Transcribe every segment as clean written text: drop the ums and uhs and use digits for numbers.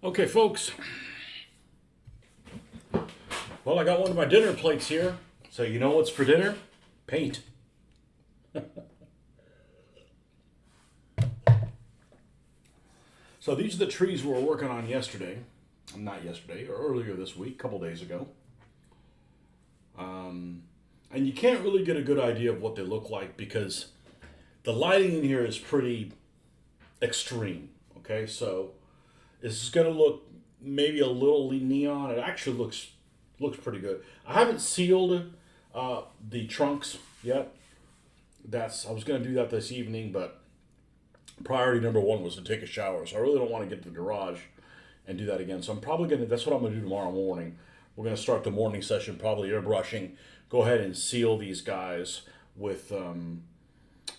Okay, folks. Well, I got one of my dinner plates here. So you know what's for dinner? Paint. So these are the trees we were working on yesterday. Not yesterday, or earlier this week, a couple days ago. And you can't really get a good idea of what they look like because the lighting in here is pretty extreme. Okay, so this is going to look maybe a little neon. It actually looks pretty good. I haven't sealed the trunks yet. I was going to do that this evening, but priority number one was to take a shower. So I really don't want to get to the garage and do that again. So that's what I'm going to do tomorrow morning. We're going to start the morning session, probably airbrushing. Go ahead and seal these guys with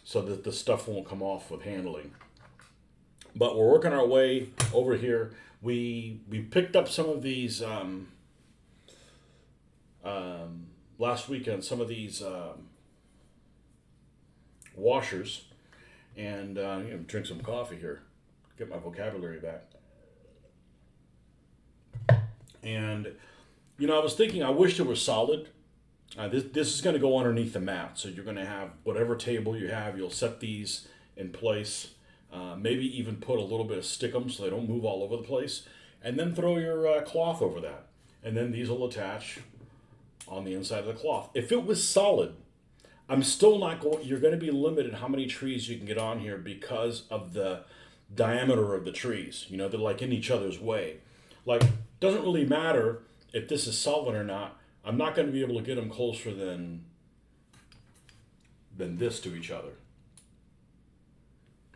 so that the stuff won't come off with handling. But we're working our way over here. We picked up some of these last weekend. Some of these washers, and drink some coffee here. Get my vocabulary back. And I was thinking, I wish it was solid. This is going to go underneath the mat, so you're going to have whatever table you have. You'll set these in place. Maybe even put a little bit of stickum so they don't move all over the place, and then throw your cloth over that, and then these will attach on the inside of the cloth. If it was solid, I'm still not going. You're going to be limited how many trees you can get on here because of the diameter of the trees. They're like in each other's way. Like, doesn't really matter if this is solid or not. I'm not going to be able to get them closer than this to each other.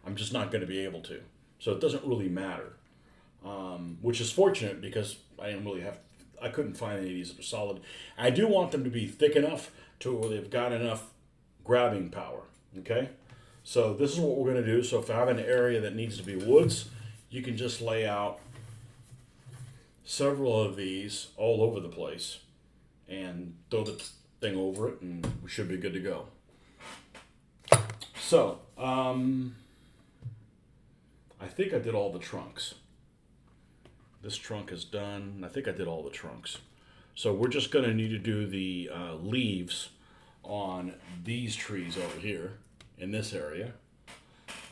I'm just not going to be able to. So it doesn't really matter, which is fortunate because I couldn't find any of these that are solid. I do want them to be thick enough to where they've got enough grabbing power. Okay, so this is what we're going to do. So if I have an area that needs to be woods, you can just lay out several of these all over the place and throw the thing over it, and we should be good to go. So, I think I did all the trunks. This trunk is done. I think I did all the trunks. So we're just going to need to do the leaves on these trees over here in this area.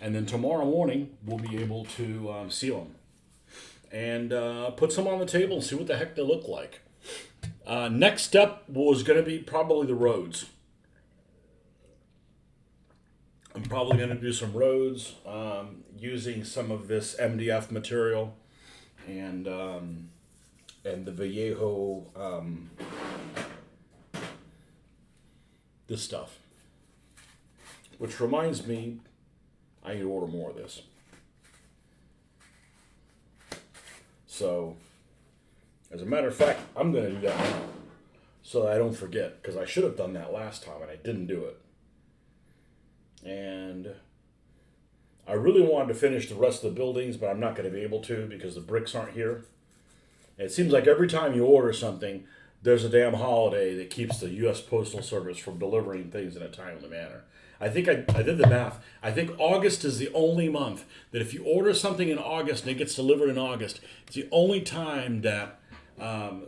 And then tomorrow morning, we'll be able to seal them. And put some on the table and see what the heck they look like. Next step was going to be probably the roads. I'm probably going to do some roads using some of this MDF material and the Vallejo this stuff. Which reminds me, I need to order more of this. So, as a matter of fact, I'm going to do that now so that I don't forget, because I should have done that last time and I didn't do it. And I really wanted to finish the rest of the buildings, but I'm not going to be able to because the bricks aren't here. And it seems like every time you order something, there's a damn holiday that keeps the U.S. Postal Service from delivering things in a timely manner. I think I did the math. I think August is the only month that if you order something in August and it gets delivered in August, it's the only time that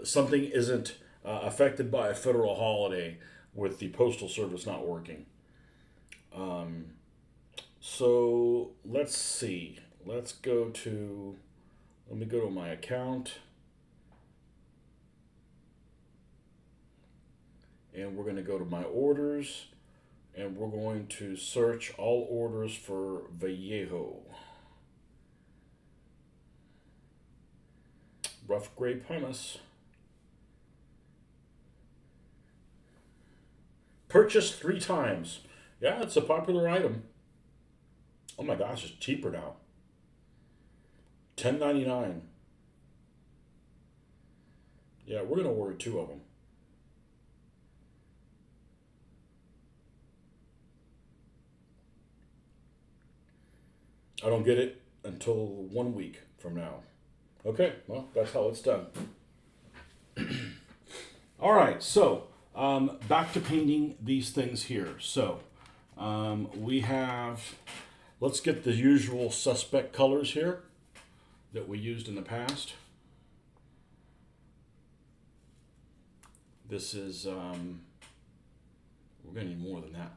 something isn't affected by a federal holiday with the Postal Service not working. So let's see. Let me go to my account. And we're going to go to my orders. And we're going to search all orders for Vallejo. Rough gray pumice. Purchased 3 times. Yeah, it's a popular item. Oh my gosh, it's cheaper now. $10.99. Yeah, we're going to order 2 of them. I don't get it until 1 week from now. Okay, well, that's how it's done. All right, so back to painting these things here. So we have, let's get the usual suspect colors here. that we used in the past. This is, we're going to need more than that.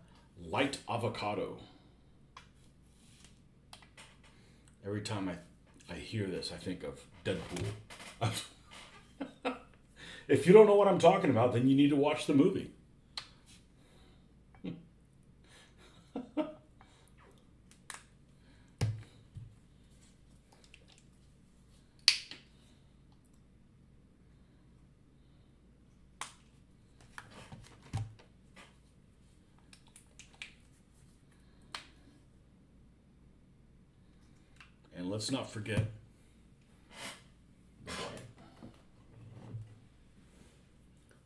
Light avocado. Every time I hear this, I think of Deadpool. If you don't know what I'm talking about, then you need to watch the movie. And let's not forget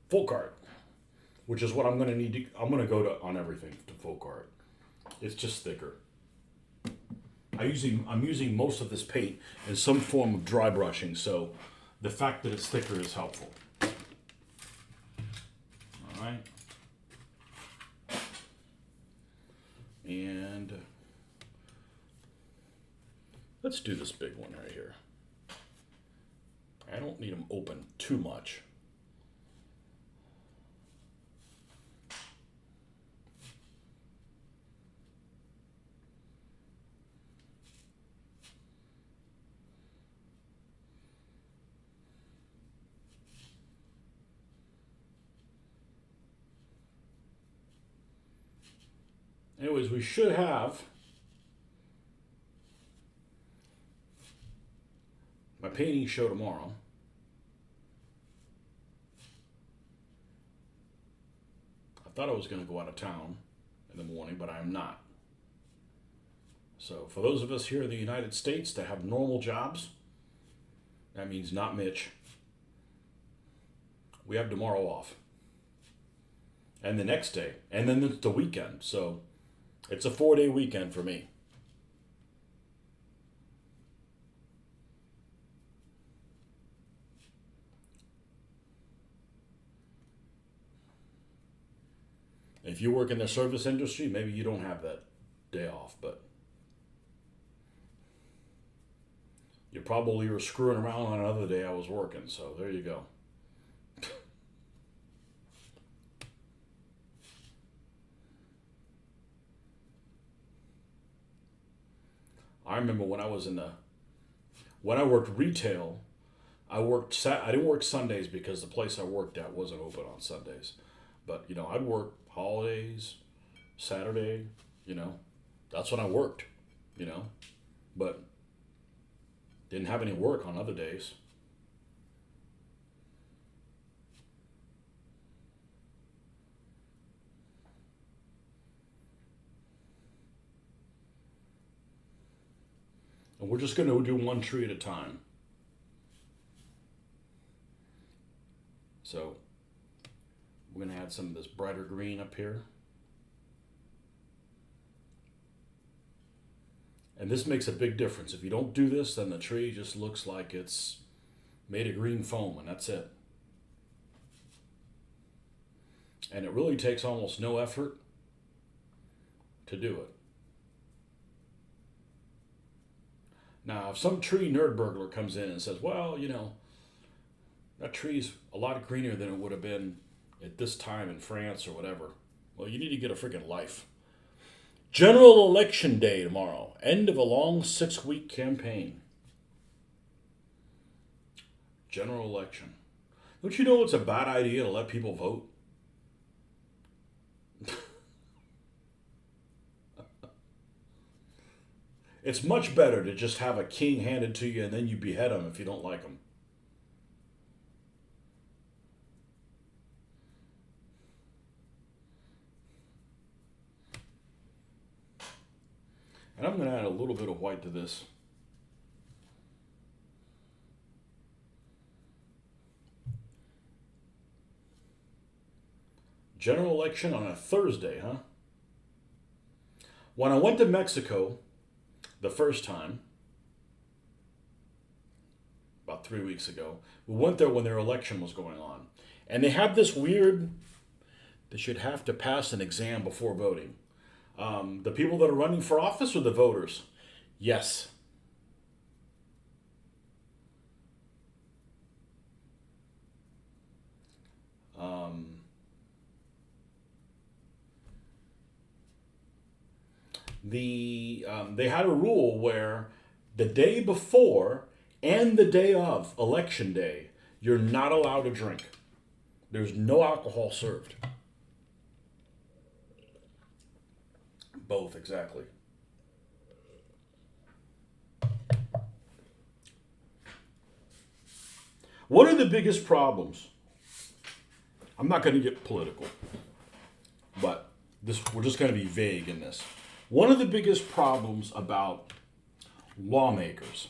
full cart, which is what I'm going to need to. I'm going to go to on everything to full cart. It's just thicker. I'm using most of this paint in some form of dry brushing, so the fact that it's thicker is helpful. All right, and let's do this big one right here. I don't need them open too much. Anyways, we should have my painting show tomorrow. I thought I was going to go out of town in the morning, but I am not. So for those of us here in the United States that have normal jobs, that means not Mitch, we have tomorrow off. And the next day, and then it's the weekend. So it's a 4-day weekend for me. If you work in the service industry, maybe you don't have that day off, but you probably were screwing around on another day I was working, so there you go. I remember when I worked retail, I didn't work Sundays because the place I worked at wasn't open on Sundays. But, I'd work holidays, Saturday, that's when I worked, but didn't have any work on other days. And we're just going to do one tree at a time. So we're going to add some of this brighter green up here. And this makes a big difference. If you don't do this, then the tree just looks like it's made of green foam, and that's it. And it really takes almost no effort to do it. Now, if some tree nerd burglar comes in and says, well, that tree's a lot greener than it would have been at this time in France or whatever, well, you need to get a freaking life. General Election Day tomorrow. End of a long 6-week campaign. General election. Don't you know it's a bad idea to let people vote? It's much better to just have a king handed to you and then you behead him if you don't like him. And I'm going to add a little bit of white to this. General election on a Thursday, huh? When I went to Mexico the first time, about 3 weeks ago, we went there when their election was going on. And they had this weird, they should have to pass an exam before voting. The people that are running for office or the voters? Yes. Um, they had a rule where the day before and the day of election day, you're not allowed to drink. There's no alcohol served. Both, exactly. What are the biggest problems? I'm not going to get political, but we're just going to be vague in this. One of the biggest problems about lawmakers,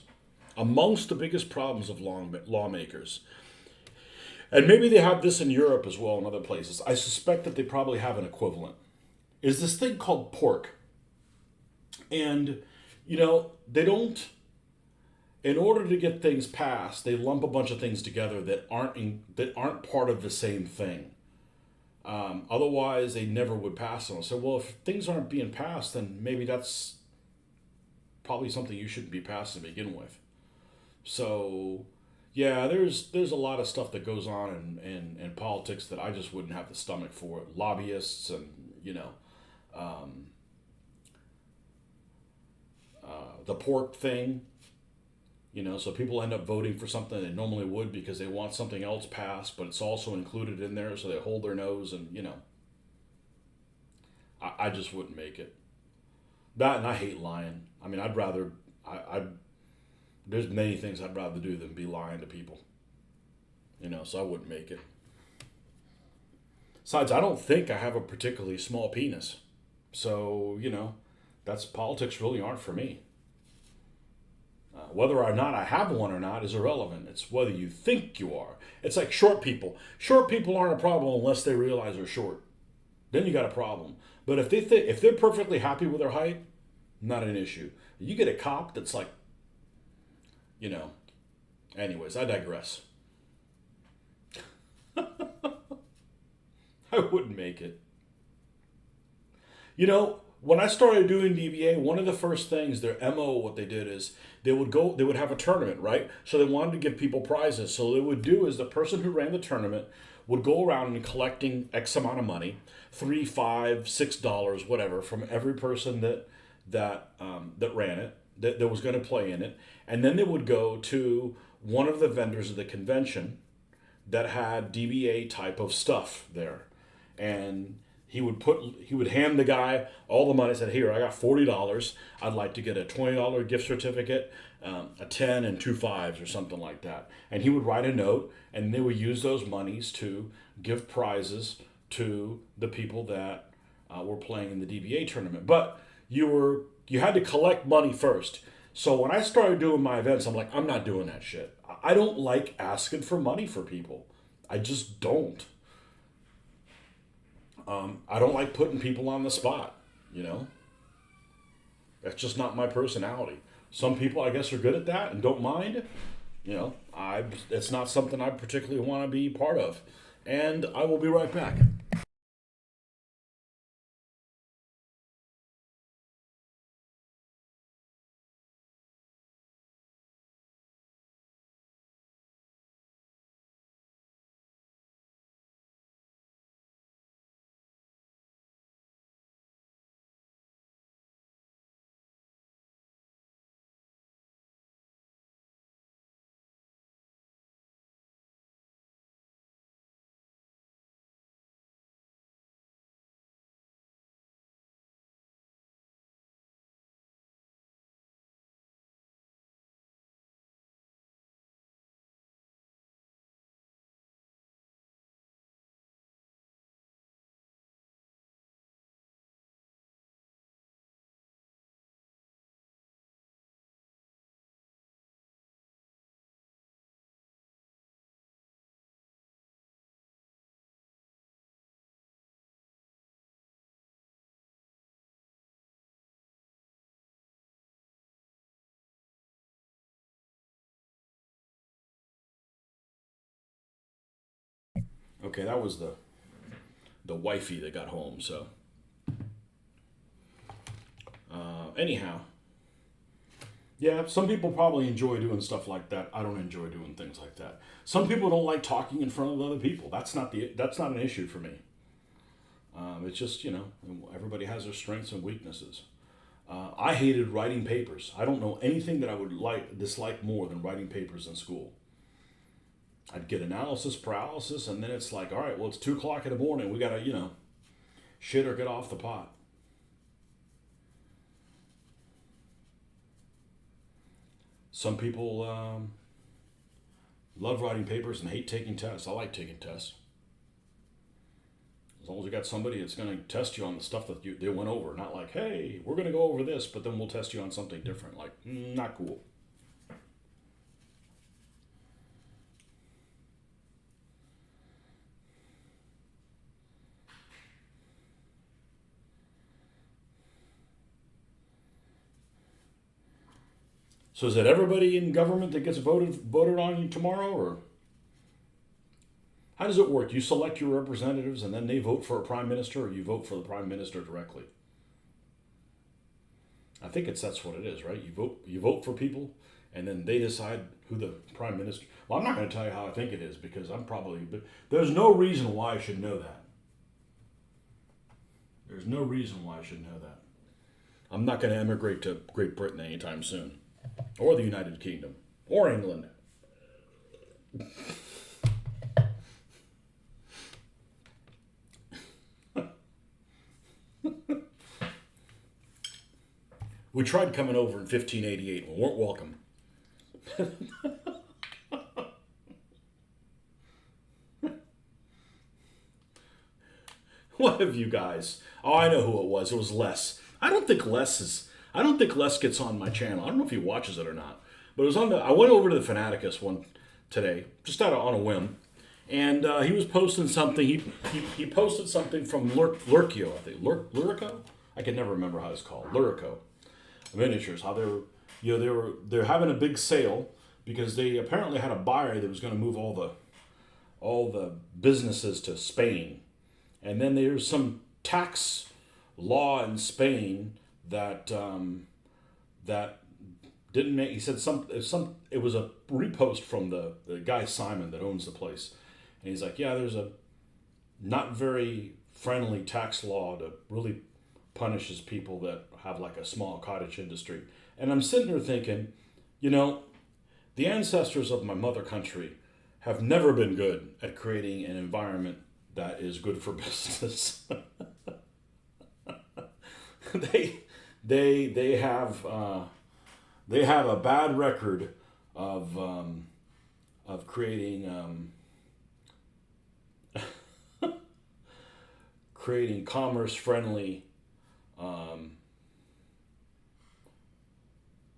amongst the biggest problems of lawmakers, and maybe they have this in Europe as well and other places. I suspect that they probably have an equivalent. Is this thing called pork? And they don't. In order to get things passed, they lump a bunch of things together that aren't part of the same thing. Otherwise, they never would pass them. So, well, if things aren't being passed, then maybe that's probably something you shouldn't be passing to begin with. So, yeah, there's a lot of stuff that goes on in politics that I just wouldn't have the stomach for. Lobbyists and um, the pork thing. So people end up voting for something they normally would because they want something else passed, but it's also included in there, so they hold their nose and I just wouldn't make it. That and I hate lying. I mean, I'd rather I there's many things I'd rather do than be lying to people. So I wouldn't make it. Besides, I don't think I have a particularly small penis, so that's politics really aren't for me. Whether or not I have one or not is irrelevant. It's whether you think you are. It's like short people. Short people aren't a problem unless they realize they're short. Then you got a problem. But if they're perfectly happy with their height, not an issue. You get a cop that's like, you know. Anyways, I digress. I wouldn't make it. When I started doing DBA, one of the first things their MO, what they did is they would have a tournament, right? So they wanted to give people prizes. So what they would do is the person who ran the tournament would go around and collecting X amount of money, $3, $5, $6, whatever, from every person that ran it, that was going to play in it, and then they would go to one of the vendors of the convention that had DBA type of stuff there, and he would hand the guy all the money. Said, "Here, I got $40. I'd like to get a $20 gift certificate, a 10 and two fives or something like that." And he would write a note, and they would use those monies to give prizes to the people that were playing in the DBA tournament. But you had to collect money first. So when I started doing my events, I'm like, I'm not doing that shit. I don't like asking for money for people. I just don't. I don't like putting people on the spot, you know? That's just not my personality. Some people, I guess, are good at that and don't mind. It's not something I particularly want to be part of. And I will be right back. Okay, that was the wifey that got home. So, anyhow, Yeah, some people probably enjoy doing stuff like that. I don't enjoy doing things like that. Some people don't like talking in front of other people. That's not an issue for me. It's just everybody has their strengths and weaknesses. I hated writing papers. I don't know anything that I would dislike more than writing papers in school. I'd get analysis paralysis, and then it's like, all right, well, it's 2 o'clock in the morning. We gotta shit or get off the pot. Some people love writing papers and hate taking tests. I like taking tests. As long as you got somebody that's going to test you on the stuff that they went over. Not like, hey, we're going to go over this, but then we'll test you on something different. Like, not cool. So is it everybody in government that gets voted on tomorrow, or how does it work? You select your representatives and then they vote for a prime minister, or you vote for the prime minister directly? I think that's what it is, right? You vote for people, and then they decide who the prime minister. Well, I'm not going to tell you how I think it is because but there's no reason why I should know that. There's no reason why I should know that. I'm not going to emigrate to Great Britain anytime soon, or the United Kingdom, or England. We tried coming over in 1588 and we weren't welcome. What have you guys? Oh, I know who it was. It was Les. I don't think Les gets on my channel. I don't know if he watches it or not. But it was on I went over to the Fanaticus one today, just on a whim, and he was posting something. He posted something from Lurkio, I think. Lurico? I can never remember how it's called. Lurico Miniatures. How they're having a big sale because they apparently had a buyer that was going to move all the businesses to Spain, and then there's some tax law in Spain that that didn't make. He said it was a repost from the guy Simon that owns the place, and he's like, yeah, there's a not very friendly tax law that really punishes people that have like a small cottage industry. And I'm sitting there thinking, the ancestors of my mother country have never been good at creating an environment that is good for business. they have a bad record of creating creating commerce friendly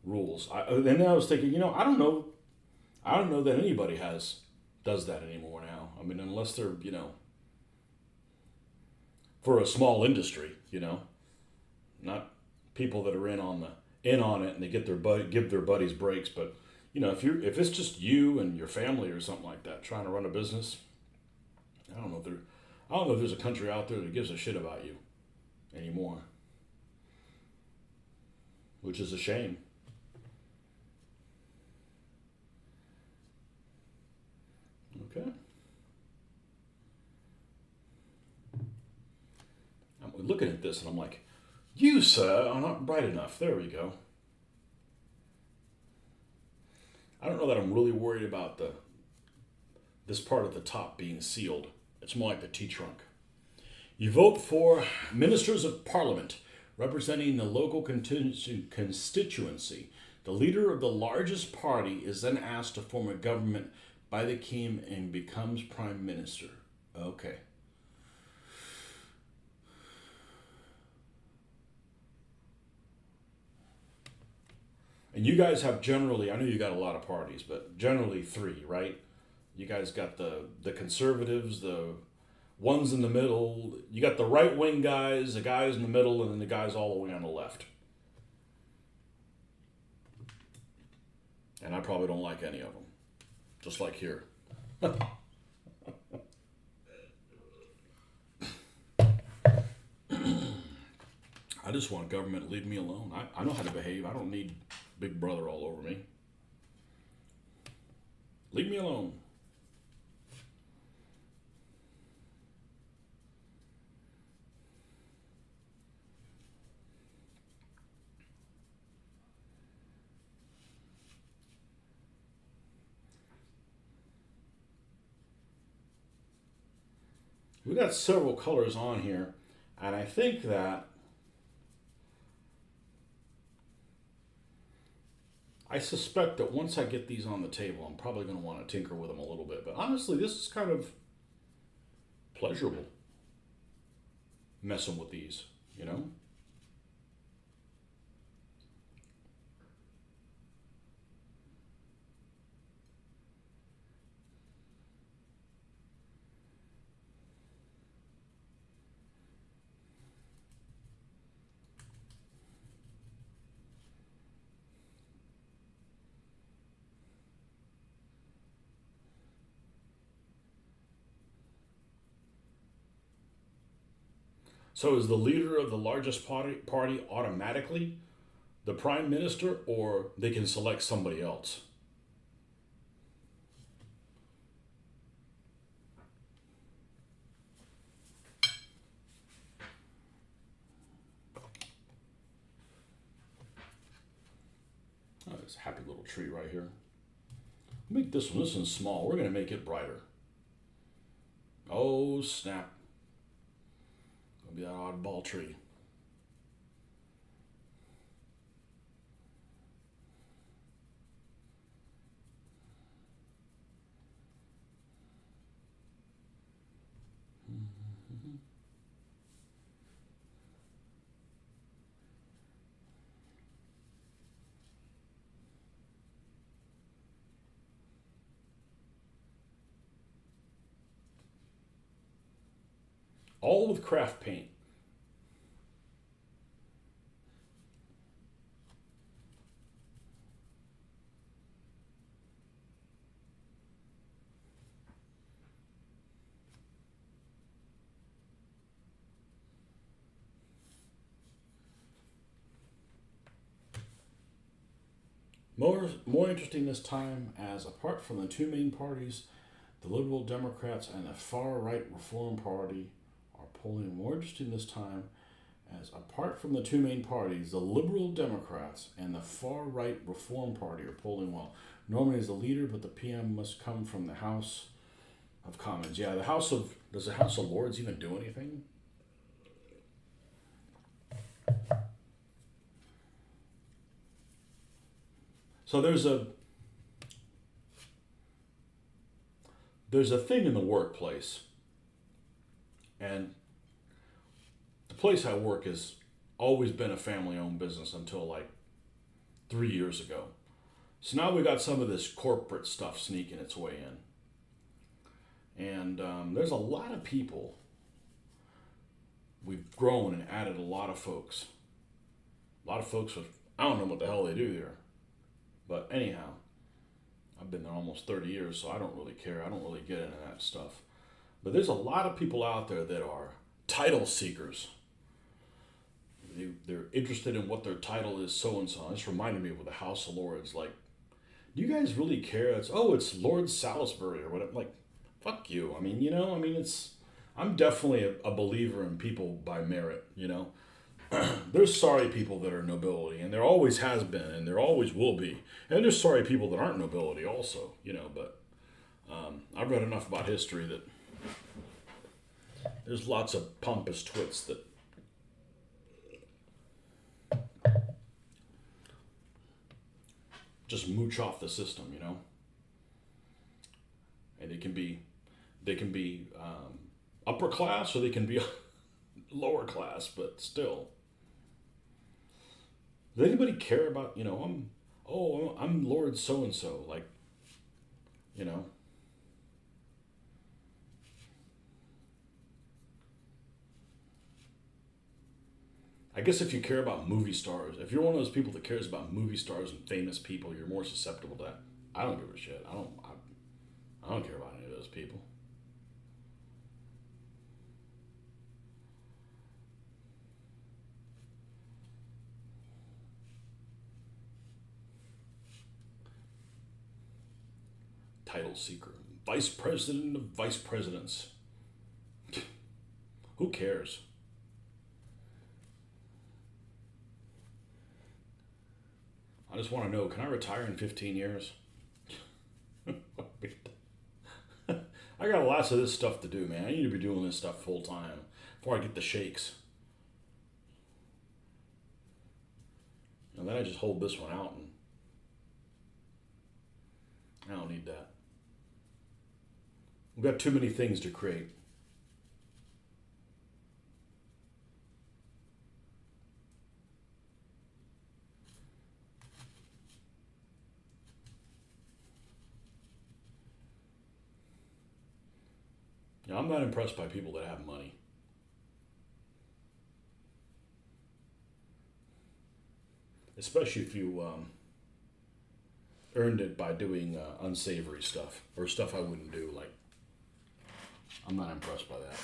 rules. And then I was thinking, I don't know that anybody does that anymore now. I mean, unless they're for a small industry, not people that are in on it and they give their buddies breaks. But if it's just you and your family or something like that trying to run a business, I don't know if there's a country out there that gives a shit about you anymore, which is a shame. Okay. I'm looking at this and I'm like, you, sir, are not bright enough. There we go. I don't know that I'm really worried about this part at the top being sealed. It's more like the T-trunk. You vote for ministers of parliament representing the local constituency. The leader of the largest party is then asked to form a government by the king and becomes prime minister. Okay. And you guys have generally, I know you got a lot of parties, but generally three, right? You guys got the conservatives, the ones in the middle. You got the right wing guys, the guys in the middle, and then the guys all the way on the left. And I probably don't like any of them. Just like here. I just want government to leave me alone. I know how to behave. I don't need Big brother all over me. Leave me alone. We got several colors on here, and I think that I suspect that once I get these on the table, I'm probably going to want to tinker with them a little bit. But honestly, this is kind of pleasurable messing with these, you know? So is the leader of the largest party automatically the prime minister, or they can select somebody else? Oh, there's a happy little tree right here. Make this one. This one's small. We're going to make it brighter. Oh, snap. Gonna be that oddball tree. All with craft paint. More interesting this time, as apart from the two main parties, the Liberal Democrats and the far right Reform Party are polling more interesting this time, as apart from the two main parties, the Liberal Democrats and the far right Reform Party are polling well. Norman is the leader, but the PM must come from the House of Commons. Yeah, does the House of Lords even do anything? So there's a thing in the workplace, and the place I work has always been a family-owned business until like 3 years ago. So now we got some of this corporate stuff sneaking its way in, and there's a lot of people. We've grown and added a lot of folks with, I don't know what the hell they do there, but anyhow, I've been there almost 30 years, so I don't really care. I don't really get into that stuff. But there's a lot of people out there that are title seekers. They're interested in what their title is, so and so. This reminded me of the House of Lords. Like, do you guys really care? It's Lord Salisbury or whatever. Like, fuck you. I mean, I'm definitely a believer in people by merit, There's sorry people that are nobility, and there always has been, and there always will be. And there's sorry people that aren't nobility also, but I've read enough about history that there's lots of pompous twits that just mooch off the system. And they can be upper class, or they can be lower class, but still. Does anybody care about, I'm Lord so and so, like, you know? I guess if you care about movie stars, if you're one of those people that cares about movie stars and famous people, you're more susceptible to that. I don't give a shit. I don't care about any of those people. title seeker. Vice president of vice presidents. Who cares? I just want to know, can I retire in 15 years? I got lots of this stuff to do, man. I need to be doing this stuff full time before I get the shakes. And then I just hold this one out, and I don't need that. We've got too many things to create. You know, I'm not impressed by people that have money. Especially if you earned it by doing unsavory stuff or stuff I wouldn't do. Like, I'm not impressed by that.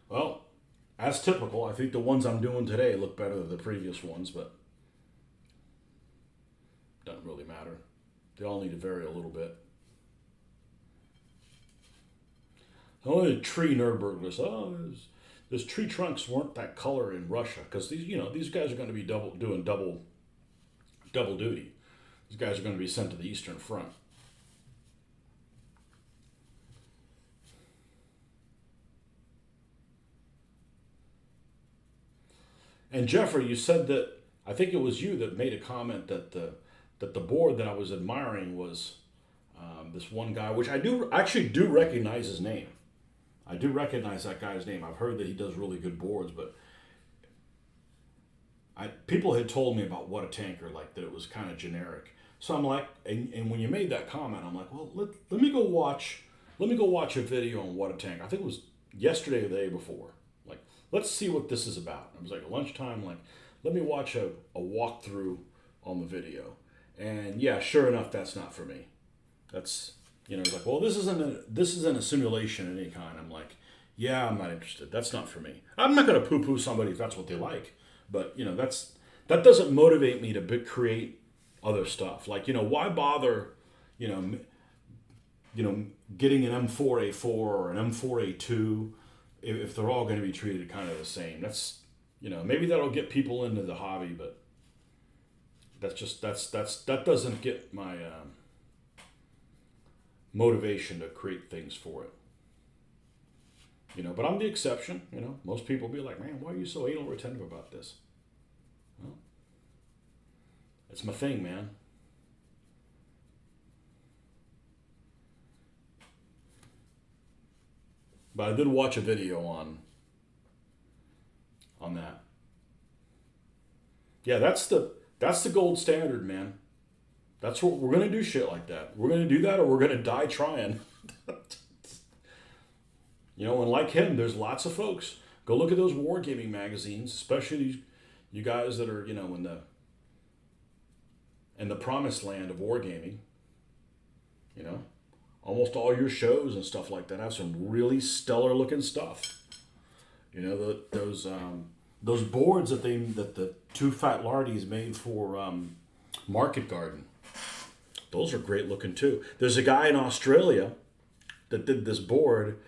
Well, as typical, I think the ones I'm doing today look better than the previous ones, but doesn't really matter. They all need to vary a little bit. Only the tree nerd goes, oh, those tree trunks weren't that color in Russia because these guys are going to be doing double duty. These guys are going to be sent to the Eastern Front. And Jeffrey, you said that I think it was you that made a comment that the board that I was admiring was this one guy, which I actually do recognize his name. I do recognize that guy's name. I've heard that he does really good boards, but people had told me about What a Tanker, like that it was kind of generic. So I'm like, and when you made that comment, I'm like, well, let me go watch a video on What a Tanker. I think it was yesterday or the day before. Like, let's see what this is about. It was like lunchtime. Like, let me watch a walkthrough on the video. And yeah, sure enough, that's not for me. That's it's like, well, this isn't a simulation of any kind. I'm like, yeah, I'm not interested. That's not for me. I'm not going to poo-poo somebody if that's what they like. But that doesn't motivate me to create other stuff. Like, why bother, getting an M4A4 or an M4A2 if they're all going to be treated kind of the same? That's, maybe that'll get people into the hobby, but that doesn't get my motivation to create things for it. But I'm the exception. Most people be like, man, why are you so anal retentive about this? Well, it's my thing, man. But I did watch a video on that. Yeah, that's the gold standard, man. That's what we're gonna do. Shit like that. We're gonna do that, or we're gonna die trying. And like him, there's lots of folks. Go look at those wargaming magazines, especially you guys that are in the promised land of wargaming. Almost all your shows and stuff like that have some really stellar looking stuff. Those boards that the two fat lardies made for Market Garden. Those are great looking too. There's a guy in Australia that did this board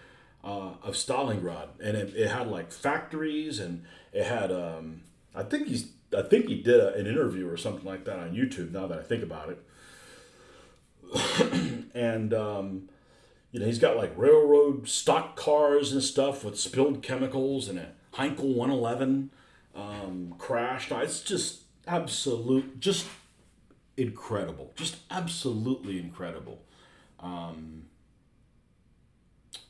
of Stalingrad, and it had like factories, and it had I think he did an interview or something like that on YouTube. Now that I think about it, and he's got like railroad stock cars and stuff with spilled chemicals, and a Heinkel 111 crashed. It's just just incredible, just absolutely incredible.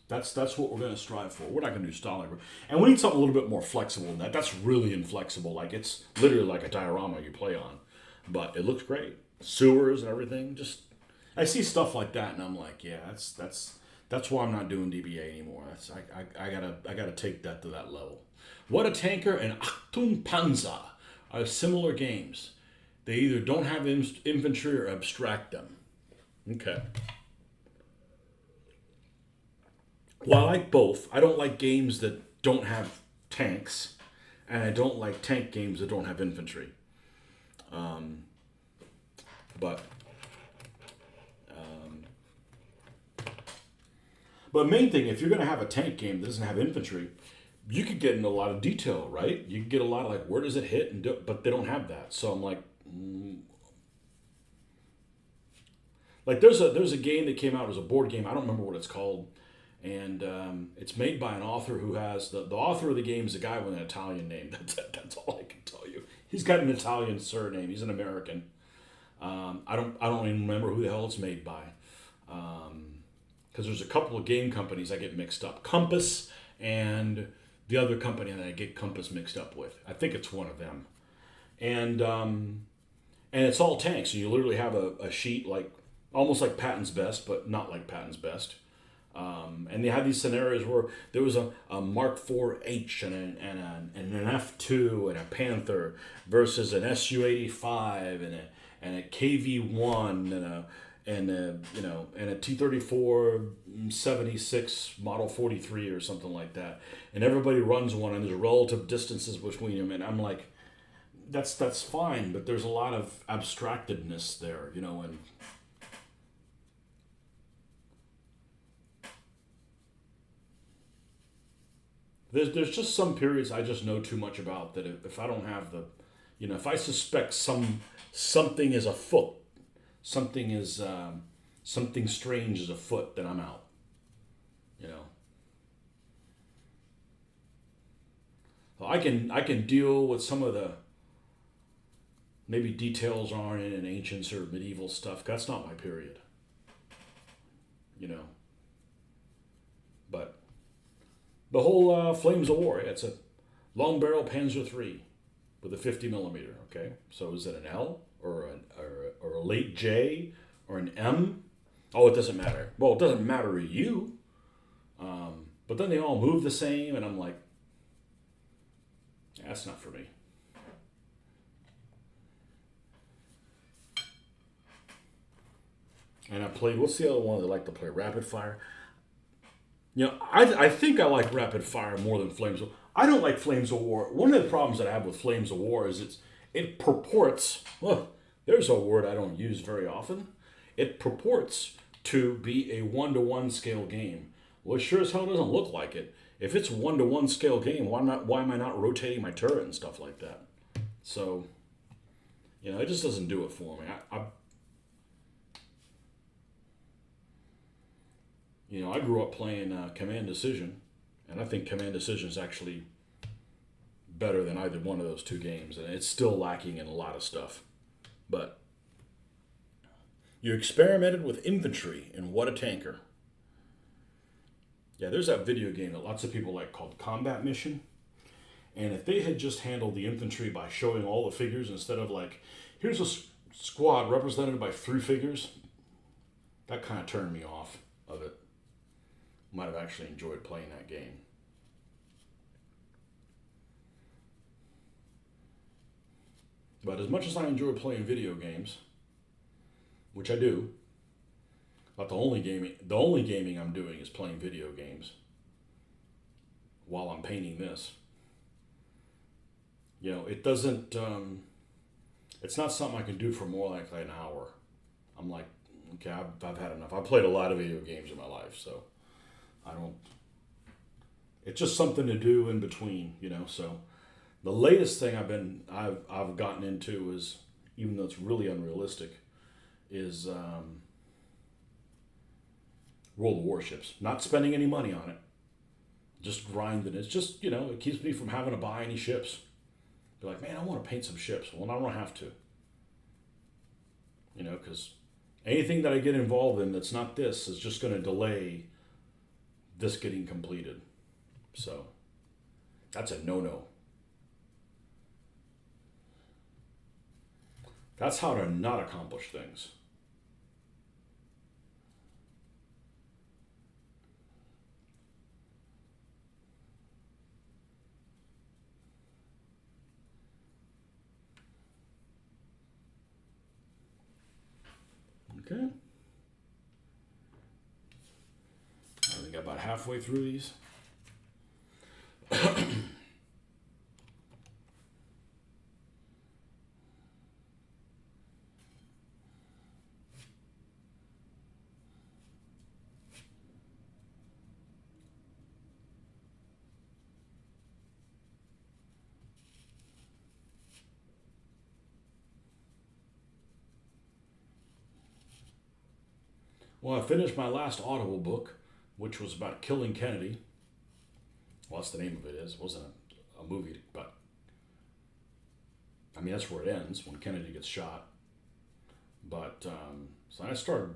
That's what we're going to strive for. We're not going to do Stalingrad, and we need something a little bit more flexible than that. That's really inflexible. Like, it's literally like a diorama you play on, but it looks great. Sewers and everything. Just, I see stuff like that, and I'm like, yeah, that's why I'm not doing DBA anymore. I gotta take that to that level. What a Tanker and Achtung Panzer are similar games. They either don't have infantry or abstract them. Okay. Well, I like both. I don't like games that don't have tanks, and I don't like tank games that don't have infantry. Um, but but main thing, if you're going to have a tank game that doesn't have infantry, you could get into a lot of detail, right? You could get a lot of like, where does it hit, but they don't have that. So I'm like, like there's a game that came out, it was a board game. I don't remember what it's called, and it's made by an author who has the author of the game is a guy with an Italian name. That's all I can tell you. He's got an Italian surname. He's an American. I don't even remember who the hell it's made by. Because there's a couple of game companies I get mixed up. Compass and the other company that I get Compass mixed up with. I think it's one of them. And it's all tanks. So you literally have a sheet like almost like Patton's Best, but not like Patton's Best. And they had these scenarios where there was a Mark IV-H and an F2 and a Panther versus an Su-85 and a KV-1 and a T-34 76 Model 43 or something like that. And everybody runs one, and there's relative distances between them. And I'm like, that's fine, but there's a lot of abstractedness there, and there's just some periods I just know too much about that if I don't have if I suspect something is afoot, something strange is afoot, then I'm out. You know, so I can deal with some of the maybe details aren't in ancients or medieval stuff. That's not my period. You know, but the whole Flames of War. It's a long barrel Panzer III with a 50 millimeter. Okay, so is it an L or a late J or an M? Oh, it doesn't matter. Well, it doesn't matter to you. But then they all move the same, and I'm like, that's not for me. And I played. What's the other one that I like to play? Rapid Fire. I think I like Rapid Fire more than Flames of War. I don't like Flames of War. One of the problems that I have with Flames of War is it purports. Well, there's a word I don't use very often. It purports to be a 1-to-1 scale game. Well, it sure as hell doesn't look like it. If it's a 1-to-1 scale game, why am I not rotating my turret and stuff like that? So, it just doesn't do it for me. I grew up playing Command Decision, and I think Command Decision is actually better than either one of those two games, and it's still lacking in a lot of stuff. But you experimented with infantry in What a Tanker. Yeah, there's that video game that lots of people like called Combat Mission. And if they had just handled the infantry by showing all the figures instead of like, here's a squad represented by 3 figures, that kind of turned me off of it. Might have actually enjoyed playing that game. But as much as I enjoy playing video games, which I do, but the only gaming I'm doing is playing video games while I'm painting this. It doesn't. It's not something I can do for more like an hour. I'm like, okay, I've had enough. I've played a lot of video games in my life, so I don't. It's just something to do in between, So the latest thing I've gotten into is, even though it's really unrealistic, is World of Warships. Not spending any money on it, just grinding. It's just it keeps me from having to buy any ships. Be like, man, I want to paint some ships. Well, I don't have to. Because anything that I get involved in that's not this is just going to delay this getting completed. So that's a no-no. That's how to not accomplish things. Okay. I think about halfway through these. Well, I finished my last Audible book, which was about killing Kennedy. Well, that's the name of it is. It wasn't a movie, but I mean, that's where it ends, when Kennedy gets shot. But so I started,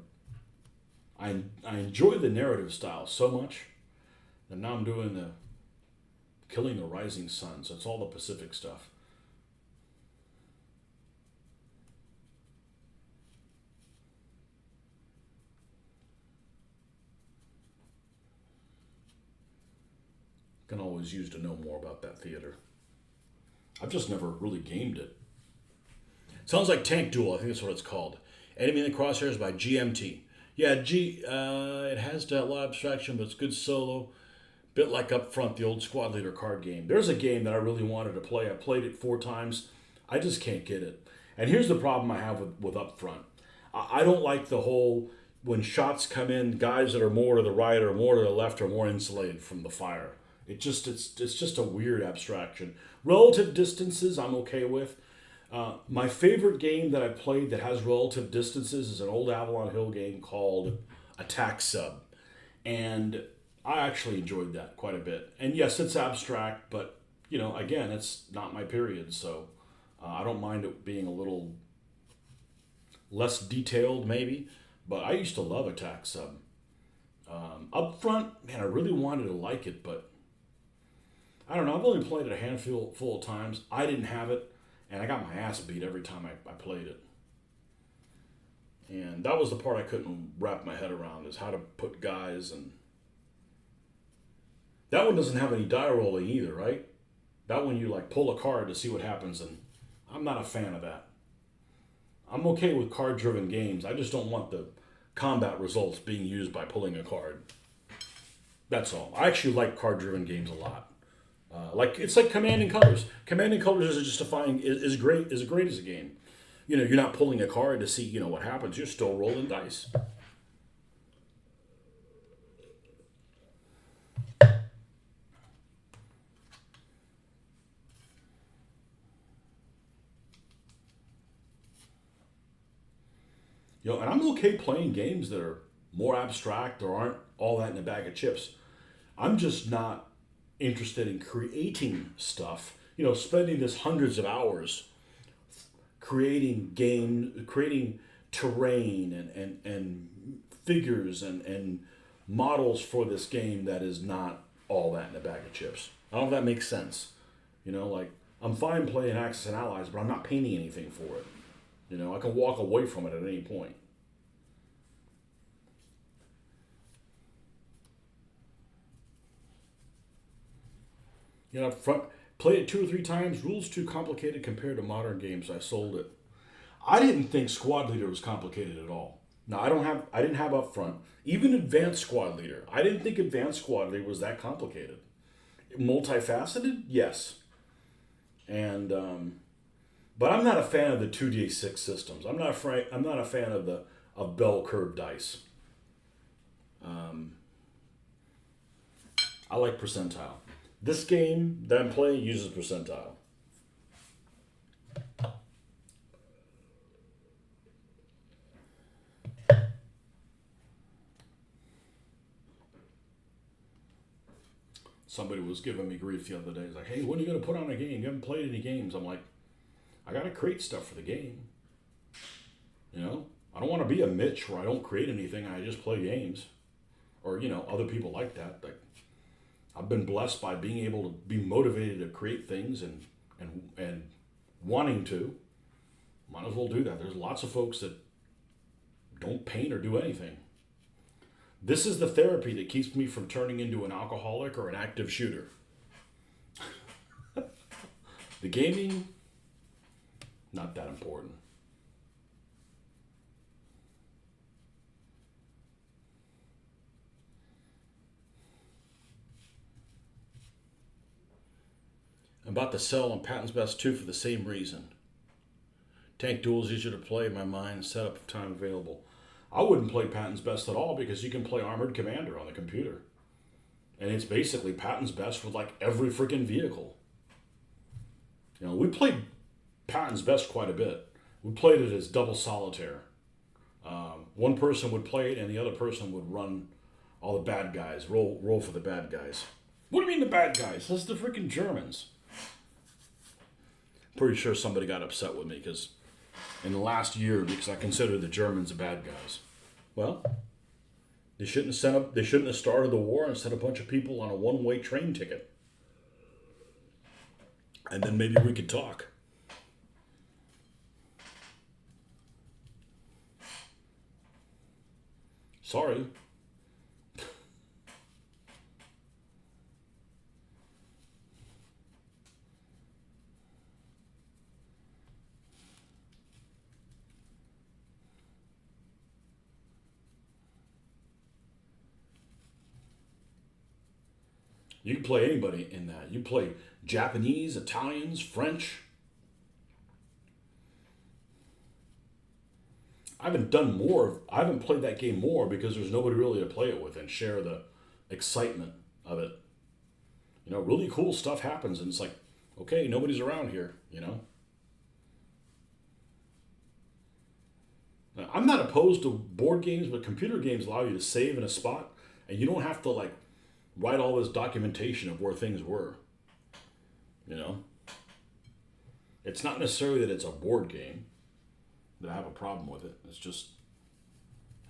I enjoy the narrative style so much that now I'm doing the Killing the Rising Sun. So it's all the Pacific stuff. Can always use to know more about that theater. I've just never really gamed it. Sounds like Tank Duel. I think that's what it's called. Enemy in the Crosshairs by GMT. Yeah, it has a lot of abstraction, but it's good solo. Bit like Up Front, the old Squad Leader card game. There's a game that I really wanted to play. I played it 4 times. I just can't get it. And here's the problem I have with Up Front. I don't like the whole, when shots come in, guys that are more to the right or more to the left are more insulated from the fire. It's just a weird abstraction. Relative distances I'm okay with. My favorite game that I played that has relative distances is an old Avalon Hill game called Attack Sub. And I actually enjoyed that quite a bit. And yes, it's abstract, but, again, it's not my period. So I don't mind it being a little less detailed, maybe. But I used to love Attack Sub. Up Front, man, I really wanted to like it, but I don't know. I've only played it a handful of times. I didn't have it. And I got my ass beat every time I played it. And that was the part I couldn't wrap my head around, is how to put guys. And that one doesn't have any die rolling either, right? That one you pull a card to see what happens, and I'm not a fan of that. I'm okay with card-driven games. I just don't want the combat results being used by pulling a card. That's all. I actually like card-driven games a lot. It's like Command and Colors. Command and Colors is great as a game. You're not pulling a card to see what happens. You're still rolling dice. And I'm okay playing games that are more abstract or aren't all that in a bag of chips. I'm just not interested in creating stuff, spending this hundreds of hours creating terrain and figures and models for this game that is not all that in a bag of chips. I don't know if that makes sense. I'm fine playing Axis and Allies, but I'm not painting anything for it. I can walk away from it at any point. Played it 2 or 3 times. Rules too complicated compared to modern games. I sold it. I didn't think Squad Leader was complicated at all. Now I didn't have Up Front. Even Advanced Squad Leader. I didn't think Advanced Squad Leader was that complicated. Multifaceted, yes. And but I'm not a fan of the 2d6 systems. I'm not a fan of bell curve dice. I like percentile. This game that I'm playing uses percentile. Somebody was giving me grief the other day. He's like, hey, when are you going to put on a game? You haven't played any games. I'm like, I got to create stuff for the game. I don't want to be a Mitch where I don't create anything and I just play games. Or, other people like that. I've been blessed by being able to be motivated to create things and wanting to. Might as well do that. There's lots of folks that don't paint or do anything. This is the therapy that keeps me from turning into an alcoholic or an active shooter. The gaming, not that important. I'm about to sell on Patton's Best 2 for the same reason. Tank Duel is easier to play in my mind, setup time available. I wouldn't play Patton's Best at all because you can play Armored Commander on the computer. And it's basically Patton's Best with like every freaking vehicle. You know, we played Patton's Best quite a bit. We played it as double solitaire. One person would play it and the other person would run all the bad guys, roll for the bad guys. What do you mean the bad guys? That's the freaking Germans. Pretty sure somebody got upset with me because in the last year because I consider the Germans the bad guys. Well, they shouldn't have started the war and sent a bunch of people on a one-way train ticket. And then maybe we could talk. Sorry. You can play anybody in that. You play Japanese, Italians, French. I haven't played that game more because there's nobody really to play it with and share the excitement of it. You know, really cool stuff happens and it's like, okay, nobody's around here, you know? Now, I'm not opposed to board games, but computer games allow you to save in a spot and you don't have to like write all this documentation of where things were. You know? It's not necessarily that it's a board game that I have a problem with it. It's just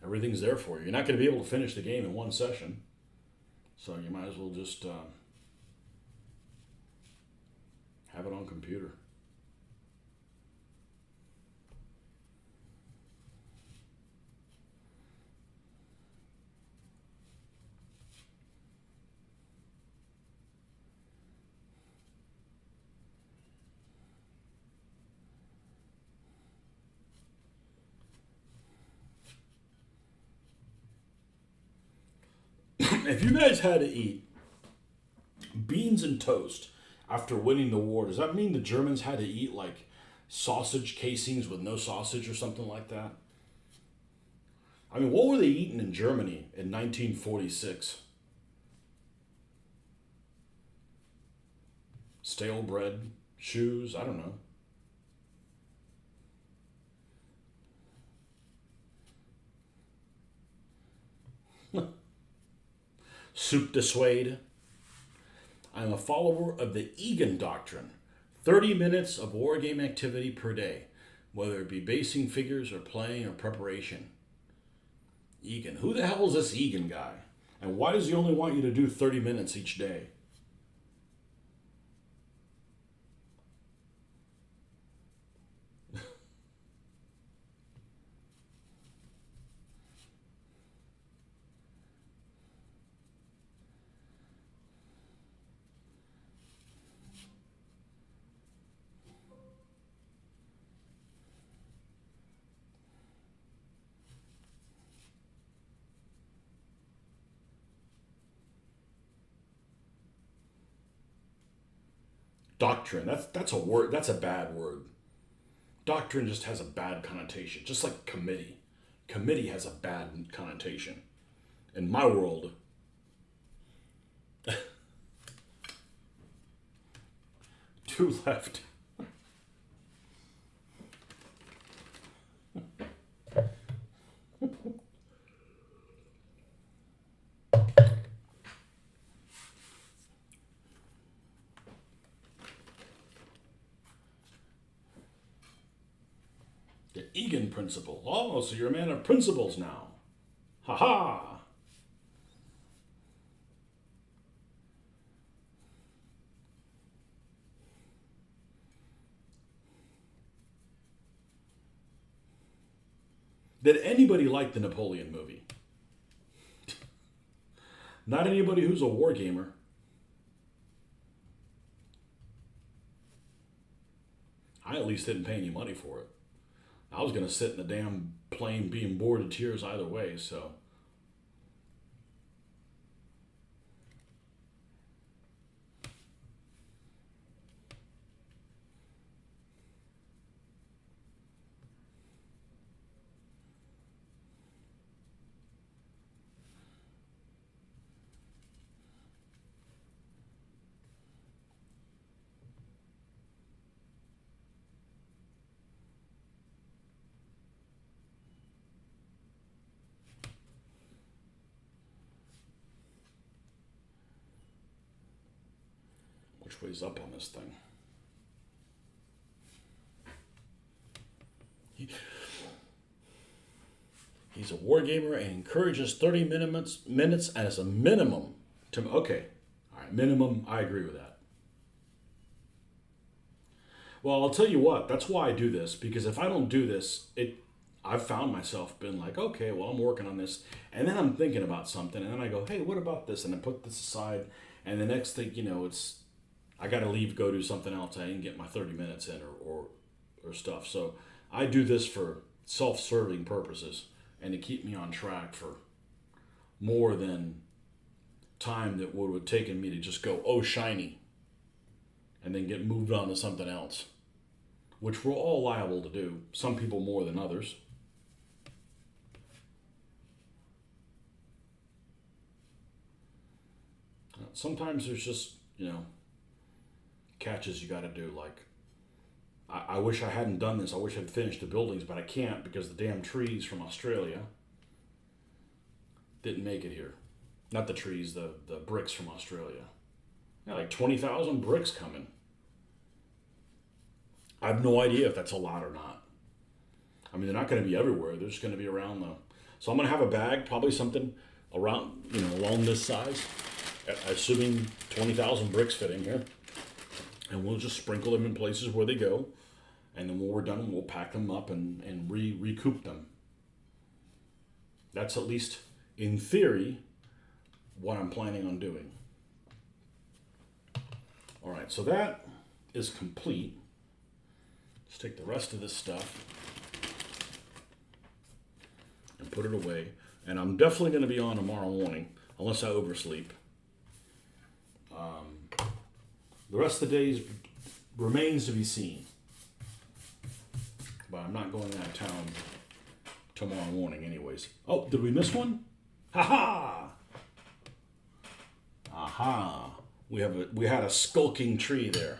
everything's there for you. You're not going to be able to finish the game in one session. So you might as well just have it on computer. If you guys had to eat beans and toast after winning the war, does that mean the Germans had to eat like sausage casings with no sausage or something like that? I mean, what were they eating in Germany in 1946? Stale bread, shoes, I don't know. Soup de suede. I am a follower of the Egan doctrine. 30 minutes of wargame activity per day, whether it be basing figures or playing or preparation. Egan. Who the hell is this Egan guy? And why does he only want you to do 30 minutes each day? Doctrine. That's a word. That's a bad word. Doctrine just has a bad connotation. Just like committee. Committee has a bad connotation. In my world, two left. The Egan principle. Oh, so you're a man of principles now. Ha ha. Did anybody like the Napoleon movie? Not anybody who's a war gamer. I at least didn't pay any money for it. I was going to sit in the damn plane being bored to tears either way, so. Which way's up on this thing? He's a wargamer and encourages 30 minutes as a minimum. Okay, all right, minimum. I agree with that. Well, I'll tell you what. That's why I do this, because if I don't do this, I've found myself being like, okay, well, I'm working on this, and then I'm thinking about something, and then I go, hey, what about this? And I put this aside, and the next thing you know, I got to leave, go do something else. I didn't get my 30 minutes in or stuff. So I do this for self-serving purposes and to keep me on track for more than time that would have taken me to just go, oh, shiny, and then get moved on to something else, which we're all liable to do. Some people more than others. Sometimes there's just, catches you got to do. Like, I wish I hadn't done this. I wish I'd finished the buildings, but I can't because the damn trees from Australia didn't make it here. Not the trees, the bricks from Australia. Yeah, like 20,000 bricks coming. I have no idea if that's a lot or not. I mean, they're not going to be everywhere. They're just going to be around though. So I'm going to have a bag, probably something around, along this size, assuming 20,000 bricks fit in here. And we'll just sprinkle them in places where they go. And then when we're done, we'll pack them up and recoup them. That's at least, in theory, what I'm planning on doing. All right, so that is complete. Let's take the rest of this stuff and put it away. And I'm definitely going to be on tomorrow morning, unless I oversleep. The rest of the days remains to be seen. But I'm not going out of town tomorrow morning anyways. Oh, did we miss one? Ha-ha! Aha! We had a skulking tree there.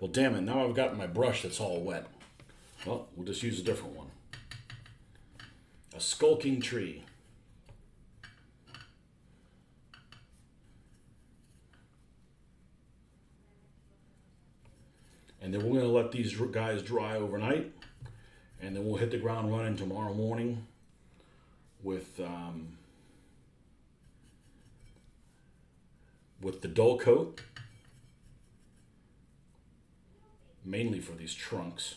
Well, damn it, now I've got my brush that's all wet. Well, we'll just use a different one. A skulking tree. And then we're going to let these guys dry overnight. And then we'll hit the ground running tomorrow morning with the dull coat. Mainly for these trunks.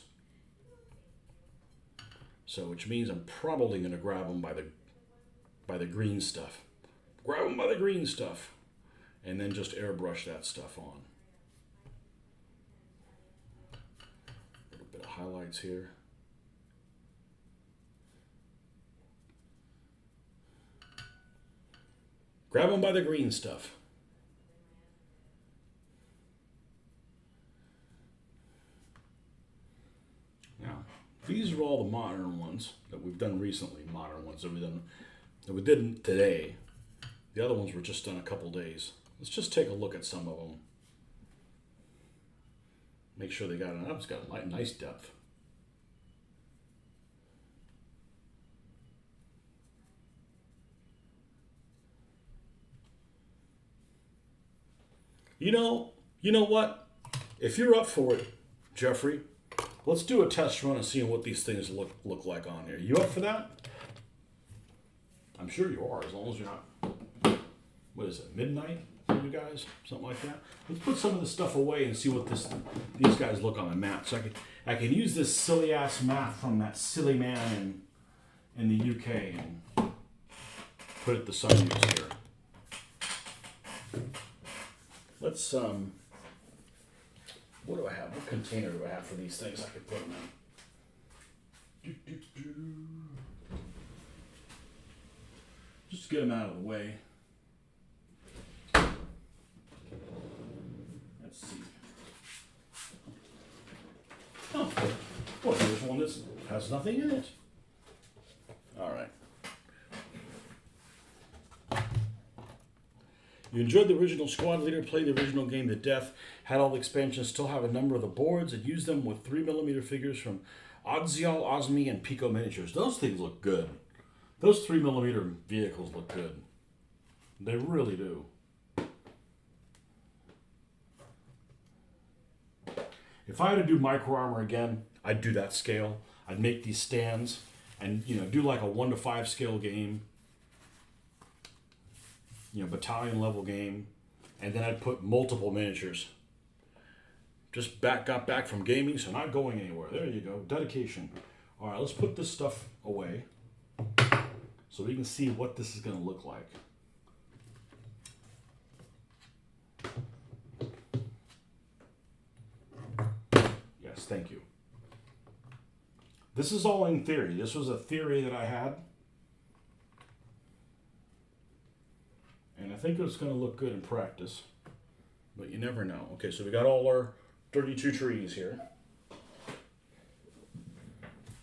So, which means I'm probably going to grab them by the green stuff. Grab them by the green stuff. And then just airbrush that stuff on. A little bit of highlights here. Grab them by the green stuff. Now, these are all the modern ones that we've done recently. Modern ones that we did today. The other ones were just done a couple days. Let's just take a look at some of them. Make sure they got enough. It's got a nice depth. You know what? If you're up for it, Jeffrey, let's do a test run and see what these things look like on here. You up for that? I'm sure you are, as long as you're not, what is it, midnight for you guys? Something like that. Let's put some of this stuff away and see what these guys look on the map. So I can use this silly ass map from that silly man in the UK and put it to some use here. Let's, what do I have? What container do I have for these things I could put them in? Just get them out of the way. Let's see. Oh, well, here's one that has nothing in it. All right. You enjoyed the original Squad Leader, played the original game to death, had all the expansions, still have a number of the boards, and used them with 3mm figures from Odzial, Osmi, and Pico Miniatures. Those things look good. Those 3mm vehicles look good. They really do. If I had to do micro armor again, I'd do that scale. I'd make these stands and, do like a 1-to-5 scale game, battalion level game, and then I'd put multiple miniatures. Just got back from gaming, so not going anywhere. There you go, dedication. All right, let's put this stuff away so we can see what this is going to look like. Yes, thank you. This is all in theory. This was a theory that I had. And I think it's going to look good in practice. But you never know. Okay, so we got all our 32 trees here.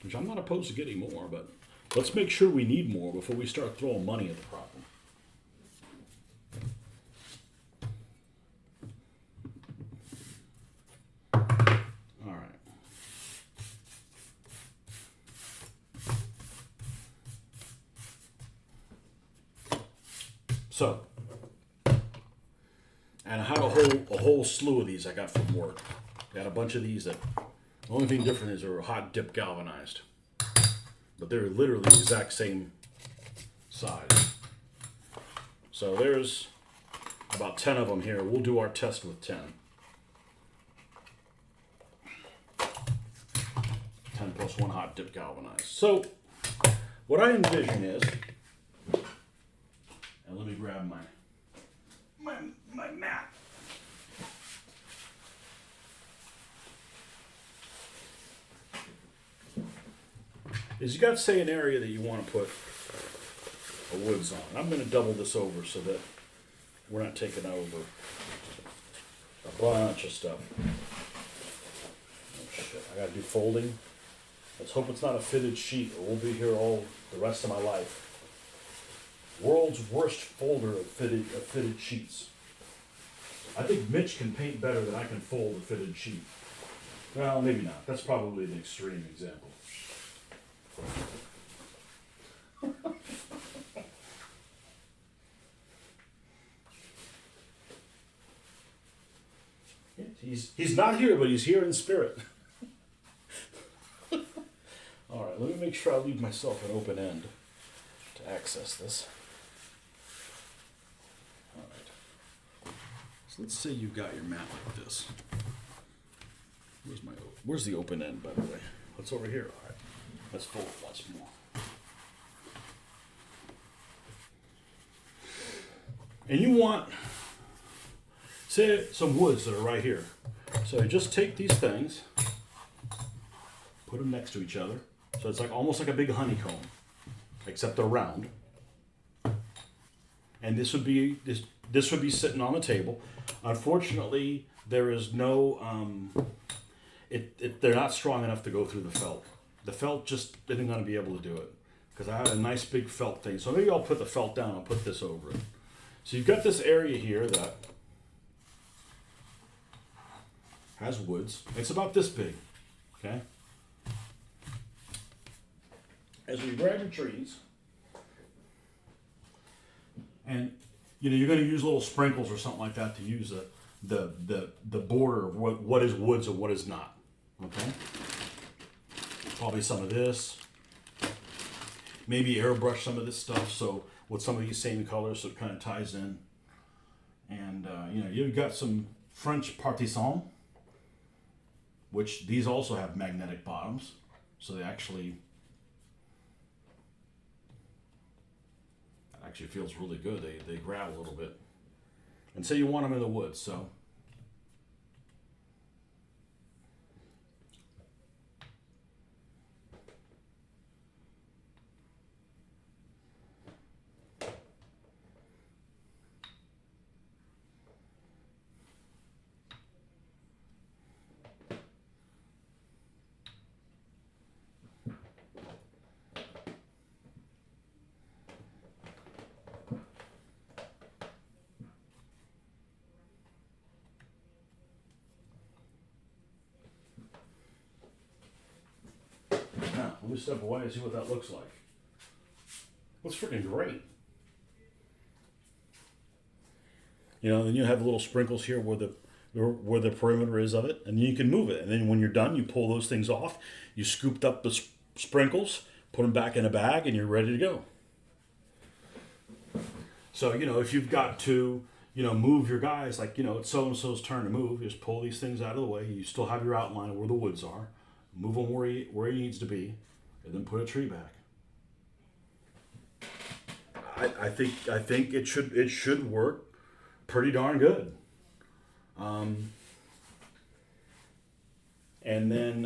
Which I'm not opposed to getting more, but let's make sure we need more before we start throwing money at the problem. So, and I had a whole slew of these I got from work. Got a bunch of these that, the only thing different is they were hot dip galvanized. But they're literally the exact same size. So there's about 10 of them here. We'll do our test with 10. 10 plus 1 hot dip galvanized. So, what I envision is, and let me grab my mat. Is you got, say, an area that you want to put a woods on. I'm going to double this over so that we're not taking over a bunch of stuff. Oh shit, I got to do folding. Let's hope it's not a fitted sheet or we'll be here all the rest of my life. World's worst folder of fitted sheets. I think Mitch can paint better than I can fold a fitted sheet. Well, maybe not. That's probably an extreme example. He's not here, but he's here in spirit. All right, let me make sure I leave myself an open end to access this. All right. So let's say you've got your mat like this. Where's the open end, by the way? What's over here? All right. Let's fold it once more. And you want, say, some woods that are right here. So you just take these things, put them next to each other. So it's like almost like a big honeycomb, except they're round. And this would be sitting on the table. Unfortunately, there is no, they're not strong enough to go through the felt. The felt just isn't going to be able to do it because I have a nice big felt thing. So maybe I'll put the felt down. I'll put this over it. So you've got this area here that has woods. It's about this big, okay? As we grab your trees, and you're going to use little sprinkles or something like that to use the border of what is woods and what is not, okay? Probably some of this. Maybe airbrush some of this stuff so with some of these same colors so it kind of ties in. And you've got some French partisan, which these also have magnetic bottoms, so they actually feels really good. They grab a little bit. And say you want them in the woods, so let me step away and see what that looks like. Looks freaking great. Then you have little sprinkles here where where the perimeter is of it, and you can move it. And then when you're done, you pull those things off. You scooped up the sprinkles, put them back in a bag, and you're ready to go. So, if you've got to, move your guys, like, it's so-and-so's turn to move, you just pull these things out of the way. You still have your outline of where the woods are. Move them where he needs to be, and then put a tree back. I think it should work pretty darn good. And then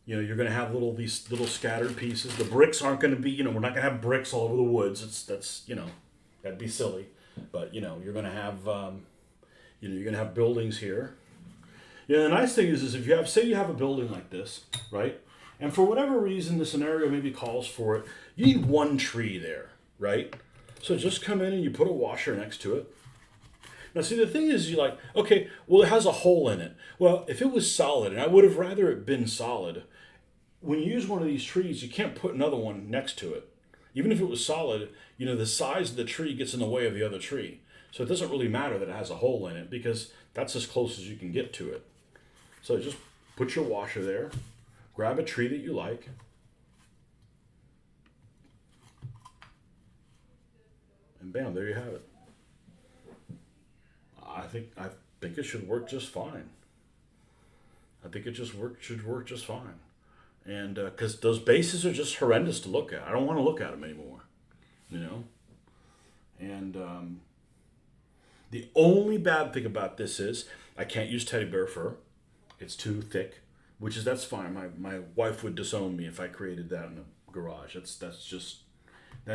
you're going to have these little scattered pieces. The bricks aren't going to be, we're not going to have bricks all over the woods. That'd be silly. But you're going to have you're going to have buildings here. The nice thing is if you have a building like this, right? And for whatever reason the scenario maybe calls for it, you need one tree there, right? So just come in and you put a washer next to it. Now, see, the thing is, you're like, okay, well, it has a hole in it. Well, if it was solid, and I would have rather it been solid, when you use one of these trees, you can't put another one next to it. Even if it was solid, the size of the tree gets in the way of the other tree. So it doesn't really matter that it has a hole in it because that's as close as you can get to it. So just put your washer there, grab a tree that you like, and bam, there you have it. I think it should work just fine. I think it should work just fine. And because those bases are just horrendous to look at. I don't want to look at them anymore. And the only bad thing about this is I can't use teddy bear fur. It's too thick, that's fine. My wife would disown me if I created that in the garage. That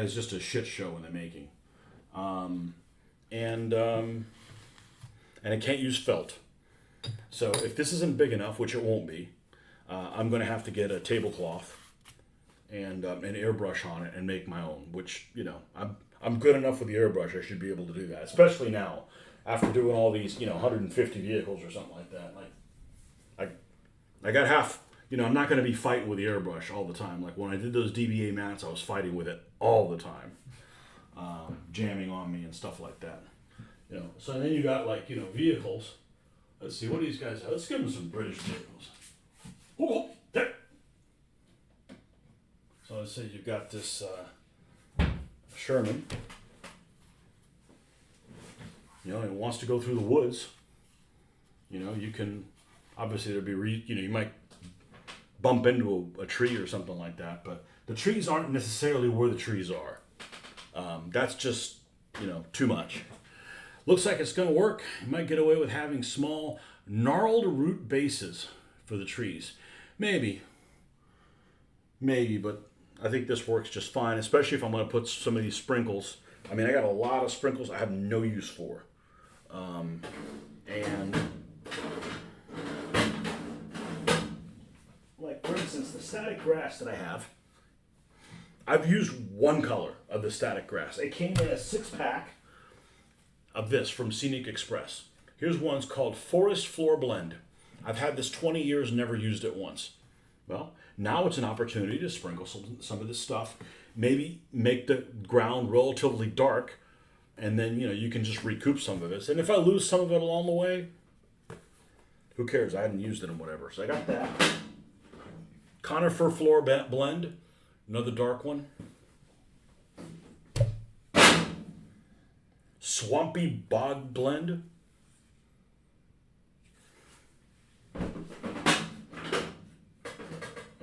is just a shit show in the making. And I can't use felt. So if this isn't big enough, which it won't be, I'm going to have to get a tablecloth and an airbrush on it and make my own. Which I'm good enough with the airbrush. I should be able to do that, especially now after doing all these 150 vehicles or something like that. I got half. I'm not going to be fighting with the airbrush all the time. Like when I did those DBA mats, I was fighting with it all the time, jamming on me and stuff like that. So then you got vehicles. Let's see what these guys have. Let's give them some British vehicles. Oh, there. So let's say you've got this Sherman. It wants to go through the woods. You can obviously there'd be you might bump into a tree or something like that, but the trees aren't necessarily where the trees are. That's just too much. Looks like it's going to work. You might get away with having small, gnarled root bases for the trees. Maybe, but I think this works just fine, especially if I'm going to put some of these sprinkles. I mean, I got a lot of sprinkles I have no use for. And, like, for instance, the static grass that I have, I've used one color of the static grass. It came in a 6-pack of this from Scenic Express. Here's one's called Forest Floor Blend. I've had this 20 years, never used it once. Well, now it's an opportunity to sprinkle some of this stuff, maybe make the ground relatively dark, and then you can just recoup some of this. And if I lose some of it along the way, who cares? I hadn't used it and whatever. So I got that. Conifer Floor Blend, another dark one. Swampy Bog Blend.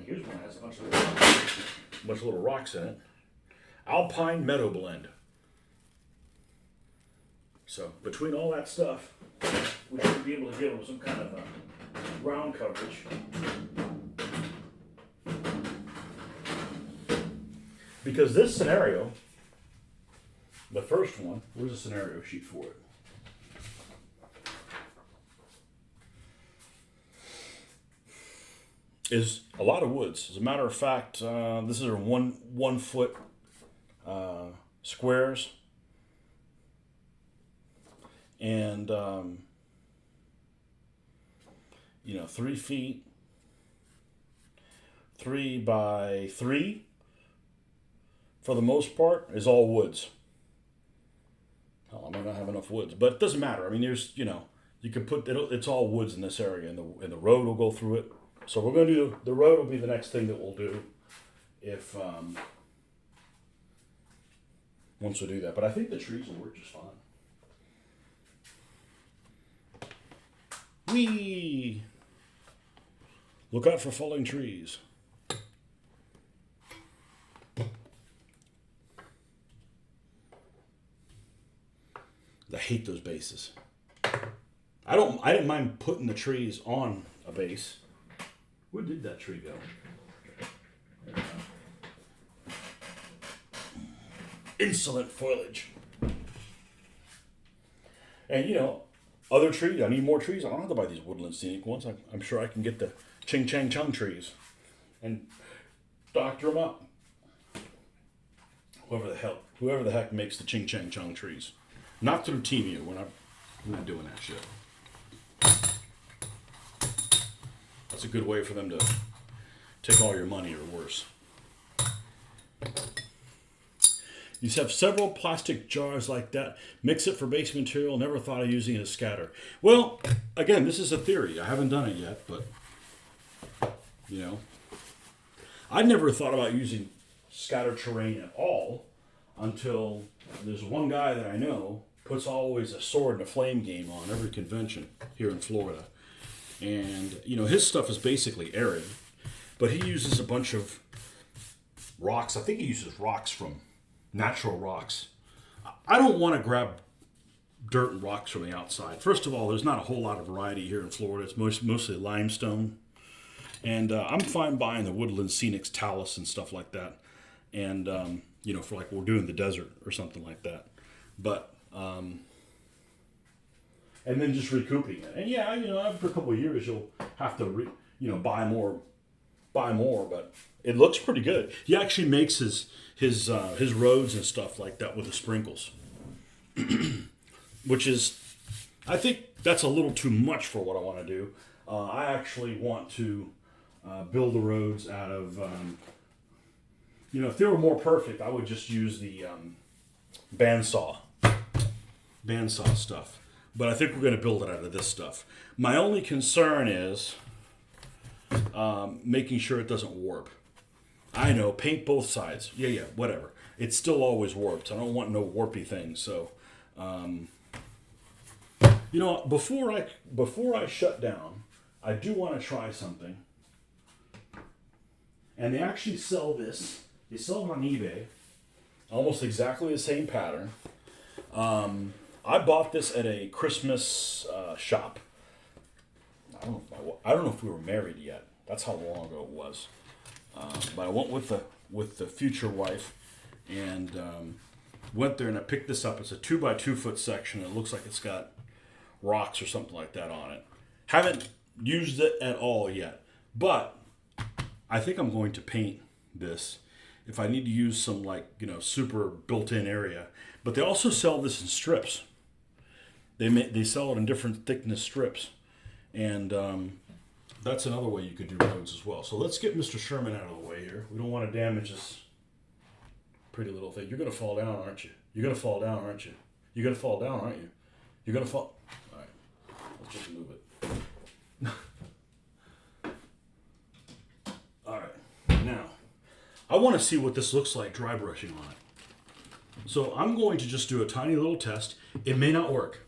Here's one that has a bunch of little rocks in it. Alpine Meadow Blend. So between all that stuff, we should be able to give them some kind of ground coverage. Because this scenario, the first one, where's the scenario sheet for it? Is a lot of woods. As a matter of fact, this is 1 foot squares, and 3 feet, 3 by 3. For the most part, is all woods. Hell, I might not have enough woods, but it doesn't matter. I mean, there's You can put it's all woods in this area, and the road will go through it. So we're going to do the road will be the next thing that we'll do if once we do that. But I think the trees will work just fine. Whee! Look out for falling trees. I hate those bases. I didn't mind putting the trees on a base. Where did that tree go? Insolent foliage. And you know, other trees. I need more trees. I don't have to buy these woodland scenic ones. I'm sure I can get the ching chang chung trees and doctor them up. Whoever the heck makes the ching chang chung trees. Not through Temu. We're not doing that shit. That's a good way for them to take all your money or worse. You have several plastic jars like that. Mix it for base material. Never thought of using it as scatter. Well, again, this is a theory. I haven't done it yet, but you know, I never thought about using scatter terrain at all until there's one guy that I know puts always a sword and a flame game on every convention here in Florida. And, you know, his stuff is basically arid, but he uses a bunch of rocks. I think he uses rocks from natural rocks. I don't want to grab dirt and rocks from the outside. First of all, there's not a whole lot of variety here in Florida. It's mostly limestone. And I'm fine buying the Woodland Scenics talus and stuff like that. And, you know, for like we're doing the desert or something like that. But, and then just recouping it. And yeah, you know, after a couple of years, you'll have to, buy more, but it looks pretty good. He actually makes his roads and stuff like that with the sprinkles, which is, I think that's a little too much for what I want to do. I actually want to build the roads out of, if they were more perfect, I would just use the bandsaw stuff. But I think we're going to build it out of this stuff. My only concern is making sure it doesn't warp. I know, paint both sides. Yeah, whatever. It's still always warped. I don't want no warpy things. So, before I shut down, I do want to try something. And they actually sell this. They sell it on eBay. Almost exactly the same pattern. I bought this at a Christmas shop. I don't know if we were married yet. That's how long ago it was. But I went with the future wife and went there and I picked this up. It's a 2x2 foot section. It looks like it's got rocks or something like that on it. Haven't used it at all yet, but I think I'm going to paint this if I need to use some super built-in area. But they also sell this in strips. They sell it in different thickness strips, and that's another way you could do roads as well. So let's get Mr. Sherman out of the way here. We don't want to damage this pretty little thing. You're going to fall down, aren't you? You're going to fall down, aren't you? You're going to fall down, aren't you? You're going to fall. All right, let's just move it. All right, now I want to see what this looks like dry brushing on it. So I'm going to just do a tiny little test. It may not work.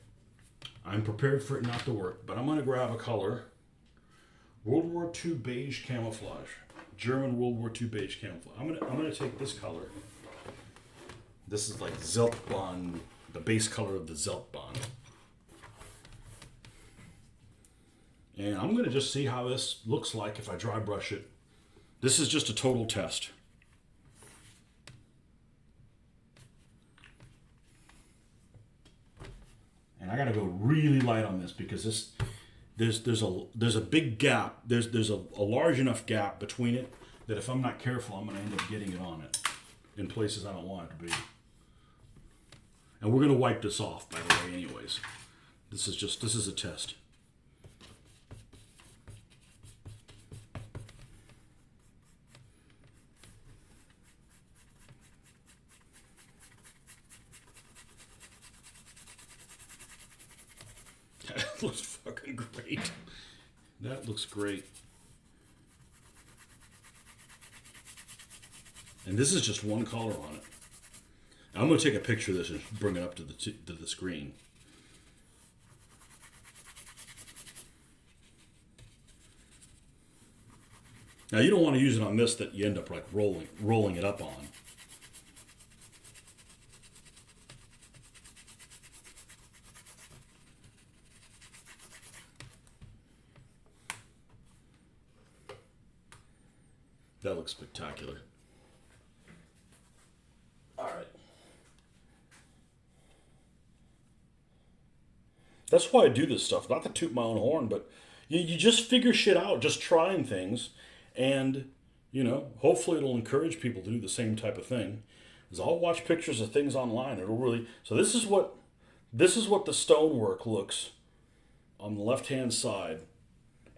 I'm prepared for it not to work, but I'm going to grab a color. World War II beige camouflage. German World War II beige camouflage. I'm going to take this color. This is like Zeltbahn, the base color of the Zeltbahn. And I'm going to just see how this looks like if I dry brush it. This is just a total test. And I got to go really light on this because there's a big gap. There's a large enough gap between it that if I'm not careful, I'm going to end up getting it on it in places I don't want it to be. And we're going to wipe this off, by the way, anyways. This is a test. looks fucking great. That looks great. And this is just one color on it. I'm going to take a picture of this and bring it up to the screen. Now you don't want to use it on this that you end up like rolling it up on. That looks spectacular. All right. That's why I do this stuff. Not to toot my own horn, but you just figure shit out, just trying things. And, hopefully it'll encourage people to do the same type of thing. Because I'll watch pictures of things online. It'll really... So this is what the stonework looks on the left-hand side.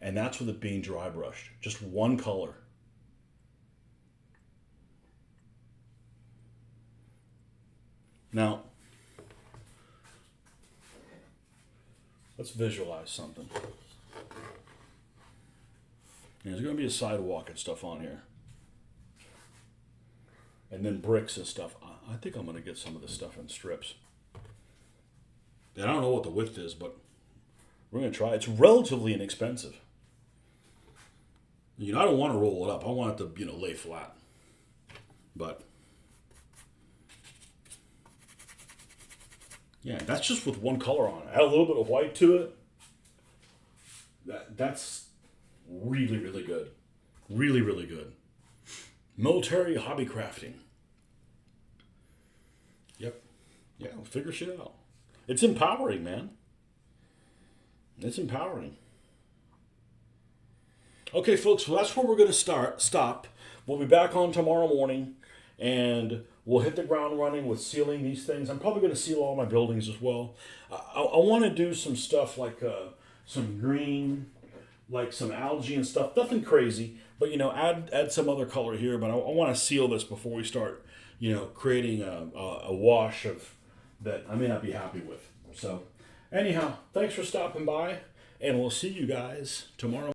And that's with it being dry brushed. Just one color. Now, let's visualize something. There's going to be a sidewalk and stuff on here. And then bricks and stuff. I think I'm going to get some of this stuff in strips. And I don't know what the width is, but we're going to try. It's relatively inexpensive. I don't want to roll it up. I want it to, lay flat. But... yeah, that's just with one color on it. Add a little bit of white to it. That's really, really good. Really, really good. Military hobby crafting. Yep. Yeah, figure shit out. It's empowering, man. It's empowering. Okay, folks, well, that's where we're going to stop. We'll be back on tomorrow morning, and we'll hit the ground running with sealing these things. I'm probably going to seal all my buildings as well. I want to do some stuff like some green, like some algae and stuff. Nothing crazy, but add some other color here. But I want to seal this before we start, creating a wash of that I may not be happy with. So anyhow, thanks for stopping by, and we'll see you guys tomorrow.